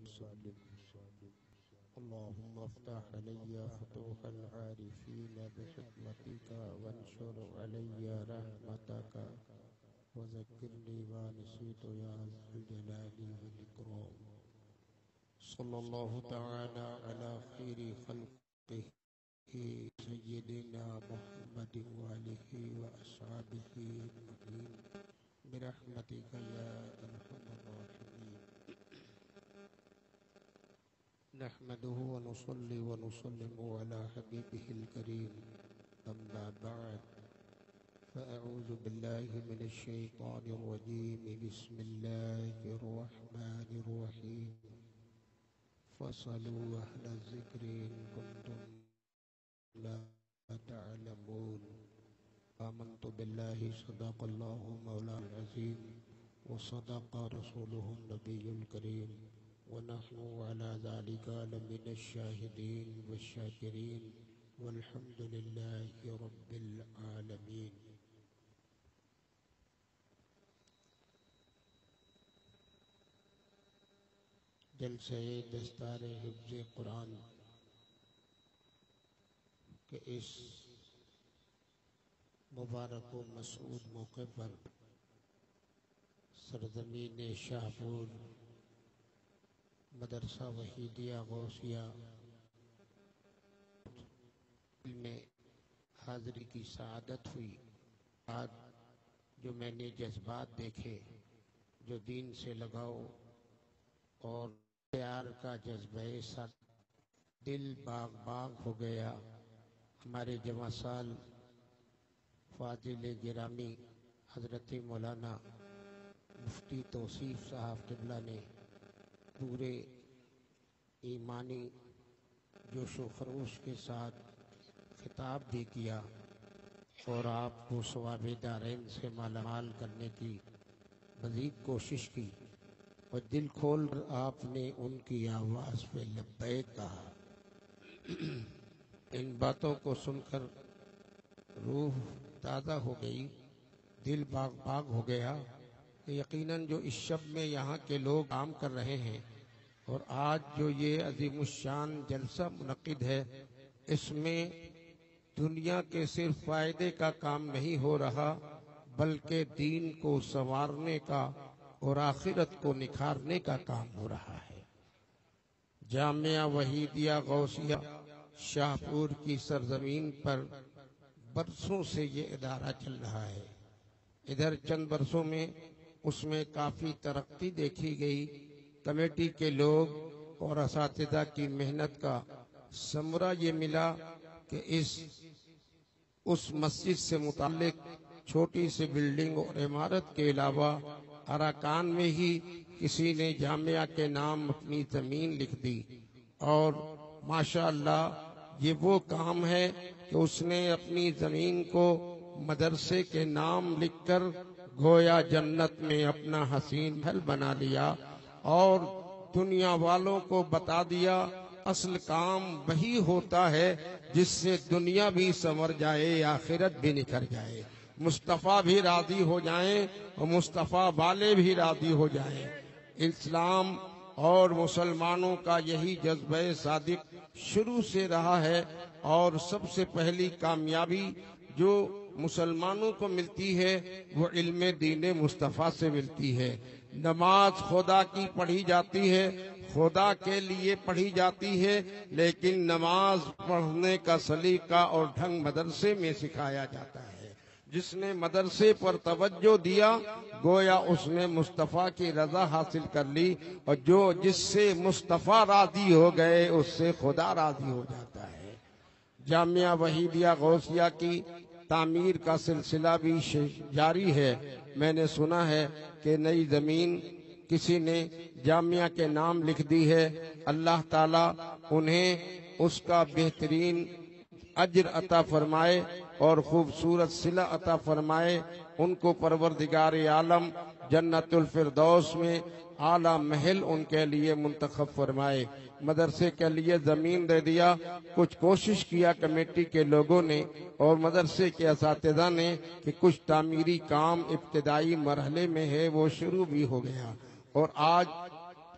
وسلم. اللهم افتح علي فتوح العارفين بحكمتك وانشر علي رحمتك وذكرني ما نسيت يا ذا الجلال والإكرام. صلى الله تعالى على خير خلقه سيدنا محمد وآله وأصحابه أجمعين برحمتك يا أرحم الراحمين. نحمده ونصلي ونسلم على حبيبه الكريم. أما بعد، فأعوذ بالله من الشيطان الرجيم. بسم الله الرحمن الرحيم. فاسألوا أهل الذكر إن كنتم لا تعلمون. آمنت بالله صدق الله مولانا العظيم وصدق رسوله النبي الكريم ونحن على ذلك لمن الشاهدين والشاكرين والحمد لله رب العالمين. جلسہ دستار حفظ قرآن کے اس مبارک و مسعود موقع پر سرزمین شاہپور مدرسہ وحیدیہ غوثیہ میں حاضری کی سعادت ہوئی. آج جو میں نے جذبات دیکھے، جو دین سے لگاؤ اور پیار کا جذبہ ساتھ دل باغ باغ ہو گیا. ہمارے جمع سال فاضل گرامی حضرت مولانا مفتی توصیف صاحب قبلہ نے پورے ایمانی جوش و خروش کے ساتھ خطاب بھی کیا اور آپ کو ثواب دارین سے مالا مال کرنے کی مزید کوشش کی، اور دل کھول کر آپ نے ان کی آواز پہ لبیک کہا. ان باتوں کو سن کر روح تازہ ہو گئی، دل باغ باغ ہو گیا کہ یقیناً جو اس شب میں یہاں کے لوگ کام کر رہے ہیں اور آج جو یہ عظیم الشان جلسہ منعقد ہے، اس میں دنیا کے صرف فائدے کا کام نہیں ہو رہا بلکہ دین کو سنوارنے کا اور آخرت کو نکھارنے کا کام ہو رہا ہے. جامعہ وحیدیہ غوثیہ شاہپور کی سرزمین پر برسوں سے یہ ادارہ چل رہا ہے. ادھر چند برسوں میں اس میں کافی ترقی دیکھی گئی. کمیٹی کے لوگ اور اساتذہ کی محنت کا ثمرہ یہ ملا کہ اس مسجد سے متعلق چھوٹی سی بلڈنگ اور عمارت کے علاوہ اراکان میں ہی کسی نے جامعہ کے نام اپنی زمین لکھ دی. اور ماشاءاللہ یہ وہ کام ہے کہ اس نے اپنی زمین کو مدرسے کے نام لکھ کر گویا جنت میں اپنا حسین محل بنا لیا اور دنیا والوں کو بتا دیا اصل کام وہی ہوتا ہے جس سے دنیا بھی سنور جائے، آخرت بھی نکھر جائے، مصطفیٰ بھی راضی ہو جائیں اور مصطفیٰ والے بھی راضی ہو جائیں. اسلام اور مسلمانوں کا یہی جذبہ صادق شروع سے رہا ہے، اور سب سے پہلی کامیابی جو مسلمانوں کو ملتی ہے وہ علم دین مصطفیٰ سے ملتی ہے. نماز خدا کی پڑھی جاتی ہے، خدا کے لیے پڑھی جاتی ہے، لیکن نماز پڑھنے کا سلیقہ اور ڈھنگ مدرسے میں سکھایا جاتا ہے. جس نے مدرسے پر توجہ دیا گویا اس نے مصطفیٰ کی رضا حاصل کر لی، اور جس سے مصطفیٰ راضی ہو گئے اس سے خدا راضی ہو جاتا ہے. جامعہ وحیدیہ غوثیہ کی تعمیر کا سلسلہ بھی جاری ہے. میں نے سنا ہے کہ نئی زمین کسی نے جامعہ کے نام لکھ دی ہے. اللہ تعالیٰ انہیں اس کا بہترین اجر عطا فرمائے اور خوبصورت صلہ عطا فرمائے. ان کو پروردگار عالم جنت الفردوس میں اعلیٰ محل ان کے لیے منتخب فرمائے. مدرسے کے لیے زمین دے دیا، کچھ کوشش کیا کمیٹی کے لوگوں نے اور مدرسے کے اساتذہ نے کہ کچھ تعمیری کام ابتدائی مرحلے میں ہے وہ شروع بھی ہو گیا، اور آج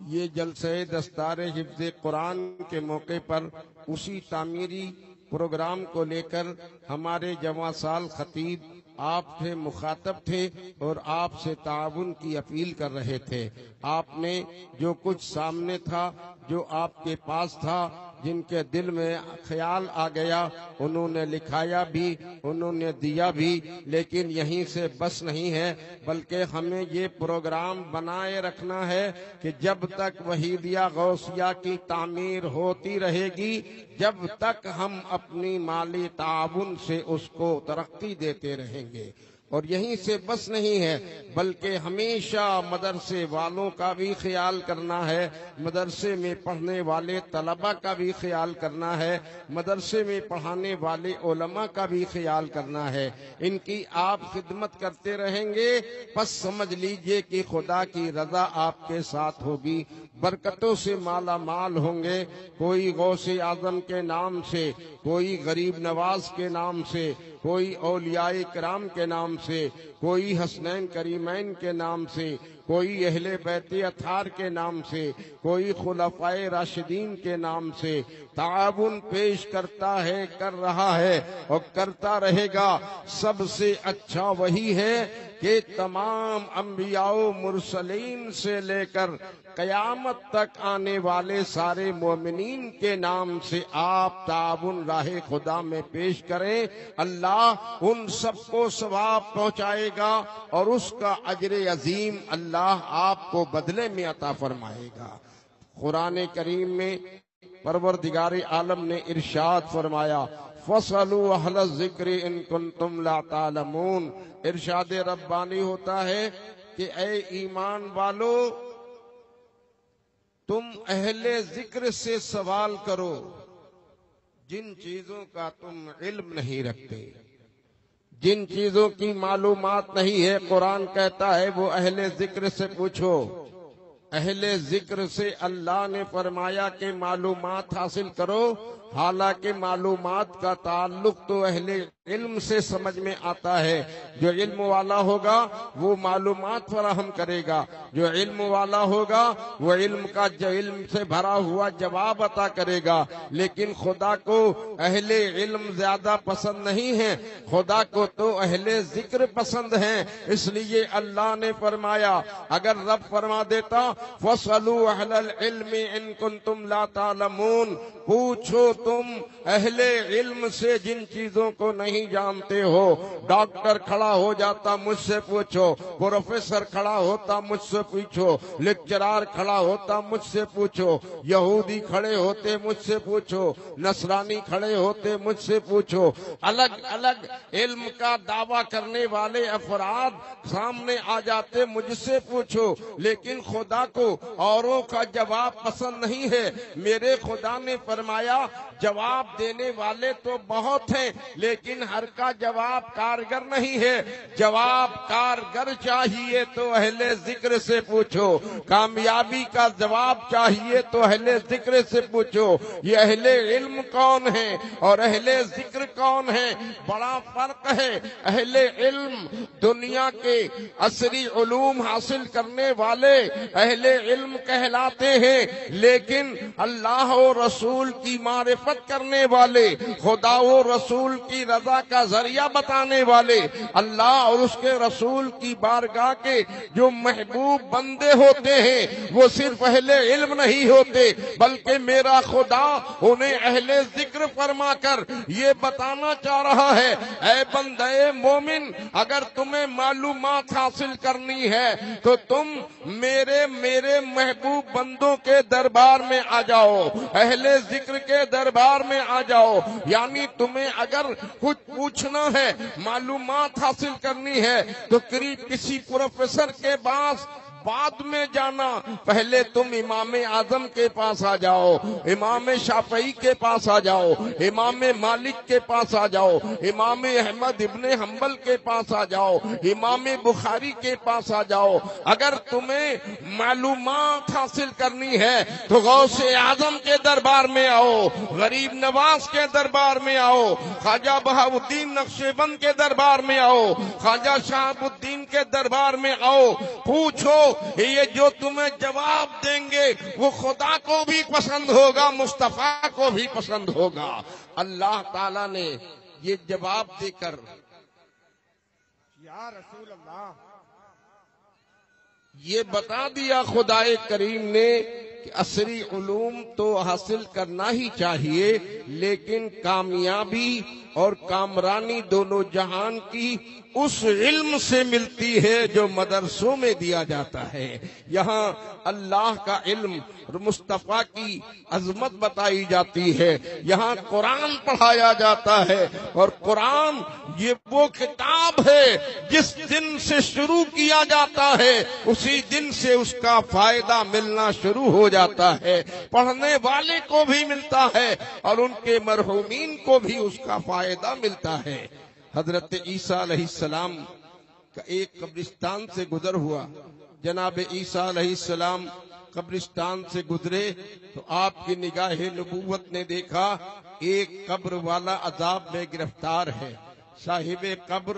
یہ جلسہ دستار حفظ قرآن کے موقع پر اسی تعمیری پروگرام کو لے کر ہمارے جواں سال خطیب آپ سے مخاطب تھے اور آپ سے تعاون کی اپیل کر رہے تھے. آپ نے جو کچھ سامنے تھا، جو آپ کے پاس تھا، جن کے دل میں خیال آ گیا، انہوں نے لکھایا بھی، انہوں نے دیا بھی، لیکن یہیں سے بس نہیں ہے، بلکہ ہمیں یہ پروگرام بنائے رکھنا ہے کہ جب تک وحیدیہ غوثیہ کی تعمیر ہوتی رہے گی، جب تک ہم اپنی مالی تعاون سے اس کو ترقی دیتے رہیں گے. اور یہیں سے بس نہیں ہے، بلکہ ہمیشہ مدرسے والوں کا بھی خیال کرنا ہے، مدرسے میں پڑھنے والے طلبہ کا بھی خیال کرنا ہے، مدرسے میں پڑھانے والے علماء کا بھی خیال کرنا ہے. ان کی آپ خدمت کرتے رہیں گے، پس سمجھ لیجئے کہ خدا کی رضا آپ کے ساتھ ہوگی، برکتوں سے مالا مال ہوں گے. کوئی غوث اعظم کے نام سے، کوئی غریب نواز کے نام سے، کوئی اولیاء کرام کے نام سے، کوئی حسنین کریمین کے نام سے، کوئی اہل بیت اطہار کے نام سے، کوئی خلفائے راشدین کے نام سے تعاون پیش کرتا ہے، کر رہا ہے اور کرتا رہے گا. سب سے اچھا وہی ہے کہ تمام انبیاء و مرسلین سے لے کر قیامت تک آنے والے سارے مومنین کے نام سے آپ تعاون راہ خدا میں پیش کریں. اللہ ان سب کو ثواب پہنچائے گا اور اس کا اجر عظیم اللہ آپ کو بدلے میں عطا فرمائے گا. قرآن کریم میں پروردگار عالم نے ارشاد فرمایا، فَاسْأَلُوا أَهْلَ الذِّكْرِ إِن كُنتُمْ لَا تَعْلَمُونَ. ارشاد ربانی ہوتا ہے کہ اے ایمان والو، تم اہل ذکر سے سوال کرو جن چیزوں کا تم علم نہیں رکھتے، جن چیزوں کی معلومات نہیں ہے. قرآن کہتا ہے وہ اہل ذکر سے پوچھو. اہل ذکر سے اللہ نے فرمایا کہ معلومات حاصل کرو، حالانکہ معلومات کا تعلق تو اہل علم سے سمجھ میں آتا ہے. جو علم والا ہوگا وہ معلومات فراہم کرے گا، جو علم والا ہوگا وہ علم سے بھرا ہوا جواب عطا کرے گا. لیکن خدا کو اہل علم زیادہ پسند نہیں ہے، خدا کو تو اہل ذکر پسند ہیں. اس لیے اللہ نے فرمایا، اگر رب فرما دیتا فَاسْأَلُوا أَهْلَ الْعِلْمِ إِن كُنتُمْ لَا تَعْلَمُونَ، پوچھو تم اہل علم سے جن چیزوں کو نہیں جانتے ہو. ڈاکٹر کھڑا ہو جاتا، مجھ سے پوچھو. پروفیسر کھڑا ہوتا، مجھ سے پوچھو. لیکچرار کھڑا ہوتا، مجھ سے پوچھو. یہودی کھڑے ہوتے، مجھ سے پوچھو. نصرانی کھڑے ہوتے، مجھ سے پوچھو. الگ الگ علم کا دعویٰ کرنے والے افراد سامنے آ جاتے، مجھ سے پوچھو. لیکن خدا کو اوروں کا جواب پسند نہیں ہے. میرے خدا نے فرمایا جواب دینے والے تو بہت ہیں، لیکن ہر کا جواب کارگر نہیں ہے. جواب کارگر چاہیے تو اہل ذکر سے پوچھو. کامیابی کا جواب چاہیے تو اہل ذکر سے پوچھو. یہ اہل علم کون ہیں اور اہل ذکر کون ہیں؟ بڑا فرق ہے. اہل علم دنیا کے عصری علوم حاصل کرنے والے اہل علم کہلاتے ہیں، لیکن اللہ و رسول کی معرفت کرنے والے، خدا و رسول کی رضا کا ذریعہ بتانے والے، اللہ اور اس کے رسول کی بارگاہ کے جو محبوب بندے ہوتے ہیں، وہ صرف اہل علم نہیں ہوتے، بلکہ میرا خدا انہیں اہل ذکر فرما کر یہ بتانا چاہ رہا ہے، اے بندے مومن، اگر تمہیں معلومات حاصل کرنی ہے تو تم میرے محبوب بندوں کے دربار میں آ جاؤ، اہل ذکر کے دربار میں آ جاؤ. یعنی تمہیں اگر کچھ پوچھنا ہے، معلومات حاصل کرنی ہے تو کسی پروفیسر کے پاس بعد میں جانا، پہلے تم امام اعظم کے پاس آ جاؤ، امام شافعی کے پاس آ جاؤ، امام مالک کے پاس آ جاؤ، امام احمد ابن حنبل کے پاس آ جاؤ، امام بخاری کے پاس آ جاؤ. اگر تمہیں معلومات حاصل کرنی ہے تو غوث اعظم کے دربار میں آؤ، غریب نواز کے دربار میں آؤ، خواجہ بہاؤالدین نقشبند کے دربار میں آؤ، خواجہ شہاب الدین کے دربار میں آؤ. پوچھو یہ جو تمہیں جواب دیں گے وہ خدا کو بھی پسند ہوگا، مصطفیٰ کو بھی پسند ہوگا۔ اللہ تعالیٰ نے یہ جواب دے کر یا رسول اللہ یہ بتا دیا خدائے کریم نے کہ عصری علوم تو حاصل کرنا ہی چاہیے، لیکن کامیابی اور کامرانی دونوں جہان کی اس علم سے ملتی ہے جو مدرسوں میں دیا جاتا ہے۔ یہاں اللہ کا علم اور مصطفیٰ کی عظمت بتائی جاتی ہے، یہاں قرآن پڑھایا جاتا ہے، اور قرآن یہ وہ کتاب ہے جس دن سے شروع کیا جاتا ہے اسی دن سے اس کا فائدہ ملنا شروع ہو جاتا ہے، پڑھنے والے کو بھی ملتا ہے اور ان کے مرحومین کو بھی اس کا فائدہ ملتا ہے۔ حضرت عیسیٰ علیہ السلام کا ایک قبرستان سے گزر ہوا، جناب عیسیٰ علیہ السلام قبرستان سے گزرے تو آپ کی نگاہ نبوت نے دیکھا ایک قبر والا عذاب میں گرفتار ہے، صاحب قبر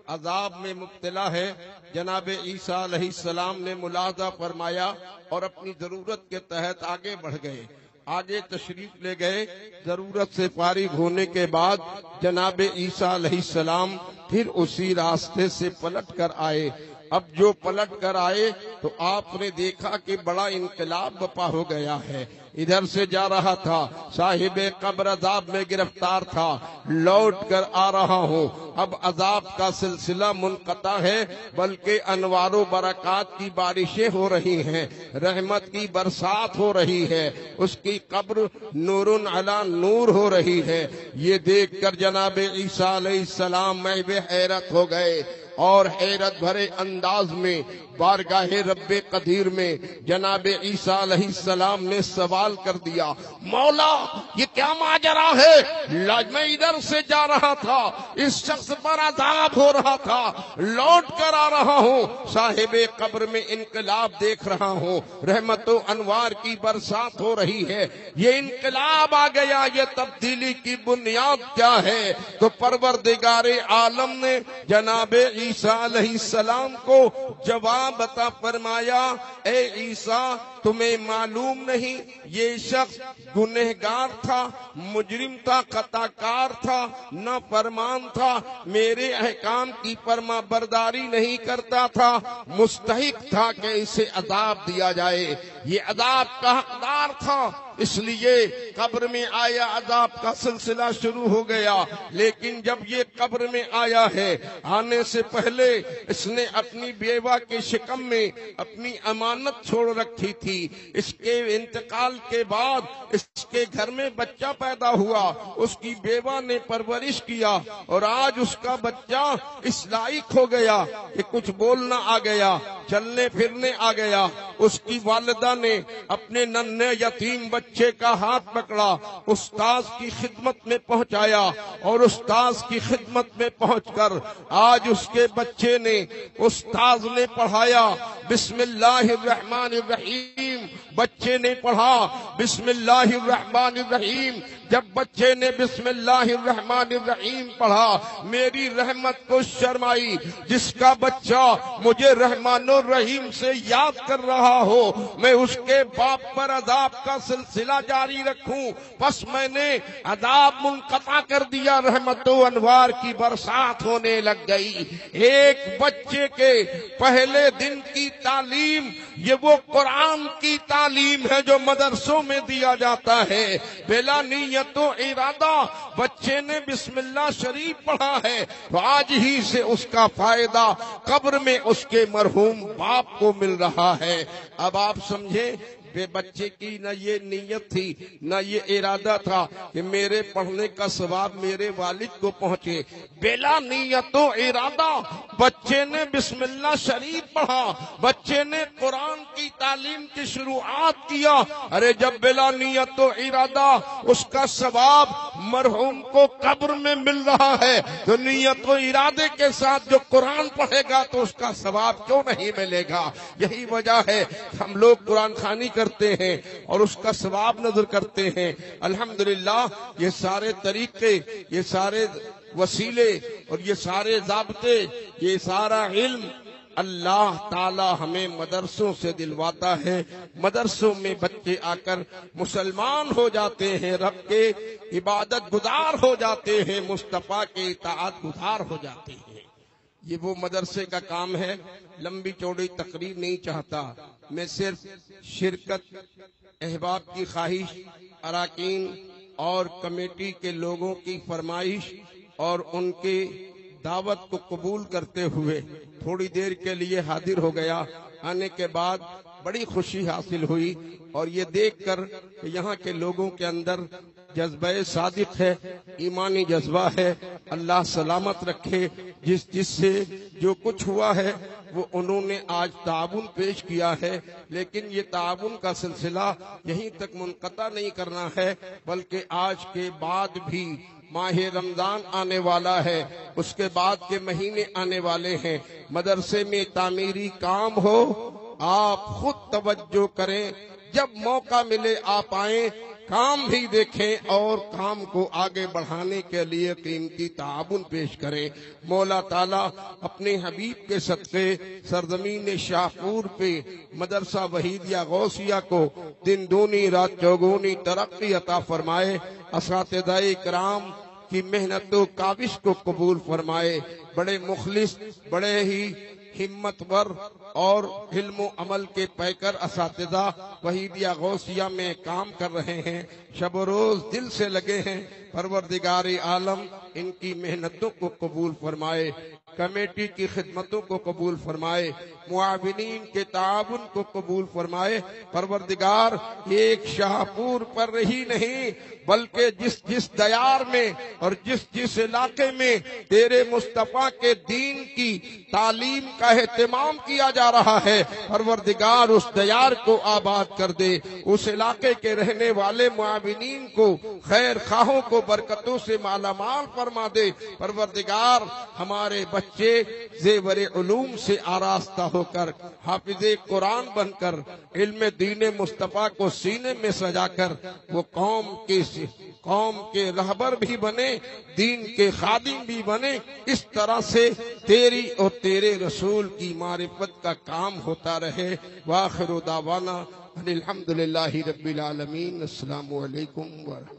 عذاب میں مبتلا ہے۔ جناب عیسیٰ علیہ السلام نے ملاحظہ فرمایا اور اپنی ضرورت کے تحت آگے بڑھ گئے، آگے تشریف لے گئے۔ ضرورت سے فارغ ہونے کے بعد جناب عیسیٰ علیہ السلام پھر اسی راستے سے پلٹ کر آئے۔ اب جو پلٹ کر آئے تو آپ نے دیکھا کہ بڑا انقلاب برپا ہو گیا ہے۔ ادھر سے جا رہا تھا، صاحب قبر عذاب میں گرفتار تھا، لوٹ کر آ رہا ہوں، اب عذاب کا سلسلہ منقطع ہے، بلکہ انوار و برکات کی بارشیں ہو رہی ہیں، رحمت کی برسات ہو رہی ہے، اس کی قبر نور علی نور ہو رہی ہے۔ یہ دیکھ کر جناب عیسیٰ علیہ السلام محو حیرت ہو گئے، اور حیرت بھرے انداز میں بارگاہ رب قدیر میں جناب عیسیٰ علیہ السلام نے سوال کر دیا، مولا یہ کیا ماجرا ہے؟ میں ادھر سے جا رہا تھا، اس شخص پر عذاب ہو رہا تھا، لوٹ کر آ رہا ہوں، صاحب قبر میں انقلاب دیکھ رہا ہوں، رحمت و انوار کی برسات ہو رہی ہے، یہ انقلاب آ گیا، یہ تبدیلی کی بنیاد کیا ہے؟ تو پروردگار عالم نے جناب عیسیٰ علیہ السلام کو جواب عطا فرمایا، اے عیسیٰ تمہیں معلوم نہیں یہ شخص گنہگار تھا، مجرم تھا، خطا کار تھا، نافرمان تھا، میرے احکام کی فرما برداری نہیں کرتا تھا، مستحق تھا کہ اسے عذاب دیا جائے، یہ عذاب کا حقدار تھا، اس لیے قبر میں آیا، عذاب کا سلسلہ شروع ہو گیا۔ لیکن جب یہ قبر میں آیا ہے، آنے سے پہلے اس نے اپنی بیوہ کے شکم میں اپنی امانت چھوڑ رکھی تھی، اس کے انتقال کے بعد اس کے گھر میں بچہ پیدا ہوا، اس کی بیوہ نے پرورش کیا، اور آج اس کا بچہ اس لائق ہو گیا کہ کچھ بولنا آ گیا، چلنے پھرنے آ گیا۔ اس کی والدہ نے اپنے ننھے یتیم بچے کا ہاتھ پکڑا، استاذ کی خدمت میں پہنچایا، اور استاذ کی خدمت میں پہنچ کر آج اس کے بچے نے، استاذ نے پڑھایا بسم اللہ الرحمن الرحیم، بچے نے پڑھا بسم اللہ الرحمن الرحیم۔ جب بچے نے بسم اللہ الرحمن الرحیم پڑھا، میری رحمت کو شرمائی، جس کا بچہ مجھے رحمان الرحیم سے یاد کر رہا ہو، میں اس کے باپ پر عذاب کا سلسلہ جاری رکھوں، پس میں نے عذاب منقطع کر دیا، رحمت و انوار کی برسات ہونے لگ گئی۔ ایک بچے کے پہلے دن کی تعلیم یہ وہ قرآن کی تعلیم ہے جو مدرسوں میں دیا جاتا ہے، بلا نیت و ارادہ بچے نے بسم اللہ شریف پڑھا ہے، تو آج ہی سے اس کا فائدہ قبر میں اس کے مرحوم باپ کو مل رہا ہے۔ اب آپ سمجھیں، بے بچے کی نہ یہ نیت تھی، نہ یہ ارادہ تھا کہ میرے پڑھنے کا ثواب میرے والد کو پہنچے، بلا نیت و ارادہ بچے نے بسم اللہ شریف پڑھا، بچے نے قرآن کی تعلیم کی شروعات کیا۔ ارے جب بلا نیت و ارادہ اس کا ثواب مرحوم کو قبر میں مل رہا ہے، تو نیت و ارادے کے ساتھ جو قرآن پڑھے گا تو اس کا ثواب کیوں نہیں ملے گا؟ یہی وجہ ہے ہم لوگ قرآن خوانی کرتے ہیں اور اس کا ثواب نظر کرتے ہیں۔ الحمدللہ یہ سارے طریقے، یہ سارے وسیلے اور یہ سارے ضابطے، یہ سارا علم اللہ تعالی ہمیں مدرسوں سے دلواتا ہے، مدرسوں میں بچے آ کر مسلمان ہو جاتے ہیں، رب کے عبادت گزار ہو جاتے ہیں، مصطفیٰ کے اطاعت گزار ہو جاتے ہیں۔ یہ وہ مدرسے کا کام ہے۔ لمبی چوڑی تقریر نہیں چاہتا میں، صرف شرکت، احباب کی خواہش، اراکین اور کمیٹی کے لوگوں کی فرمائش اور ان کی دعوت کو قبول کرتے ہوئے تھوڑی دیر کے لیے حاضر ہو گیا۔ آنے کے بعد بڑی خوشی حاصل ہوئی اور یہ دیکھ کر کہ یہاں کے لوگوں کے اندر جذبہ صادق ہے، ایمانی جذبہ ہے۔ اللہ سلامت رکھے۔ جس سے جو کچھ ہوا ہے وہ انہوں نے آج تعاون پیش کیا ہے، لیکن یہ تعاون کا سلسلہ یہیں تک منقطع نہیں کرنا ہے، بلکہ آج کے بعد بھی ماہ رمضان آنے والا ہے، اس کے بعد کے مہینے آنے والے ہیں۔ مدرسے میں تعمیری کام ہو، آپ خود توجہ کریں، جب موقع ملے آپ آئیں، کام بھی دیکھیں اور کام کو آگے بڑھانے کے لیے قیمتی تعاون پیش کریں۔ مولا تعالیٰ اپنے حبیب کے صدقے سرزمین شاہپور پہ مدرسہ وحیدیہ غوثیہ کو دن دونی رات چوگونی ترقی عطا فرمائے، اساتذہ کرام کی محنت و کاوش کو قبول فرمائے۔ بڑے مخلص، بڑے ہی ہمت ور اور علم و عمل کے پیکر اساتذہ وحیدیہ غوثیہ میں کام کر رہے ہیں، شب و روز دل سے لگے ہیں۔ پروردگار عالم ان کی محنتوں کو قبول فرمائے، کمیٹی کی خدمتوں کو قبول فرمائے، معاونین کے تعاون کو قبول فرمائے۔ پروردگار ایک شاہپور پر ہی نہیں بلکہ جس دیار میں اور جس علاقے میں تیرے مصطفیٰ کے دین کی تعلیم کا اہتمام کیا جا رہا ہے، پروردگار اس دیار کو آباد کر دے، اس علاقے کے رہنے والے معاونین کو، خیر خواہوں کو برکتوں سے مالا مال فرما دے۔ پروردگار ہمارے بچے زیور علوم سے آراستہ ہو کر، حافظ قرآن بن کر، علم دین مصطفیٰ کو سینے میں سجا کر وہ قوم کے رہبر بھی بنے، دین کے خادم بھی بنے۔ اس طرح سے تیری اور تیرے رسول کی معرفت کا کام ہوتا رہے۔ وآخر دعوانا الحمدللہ رب العالمین۔ السلام علیکم ورحمۃ اللہ۔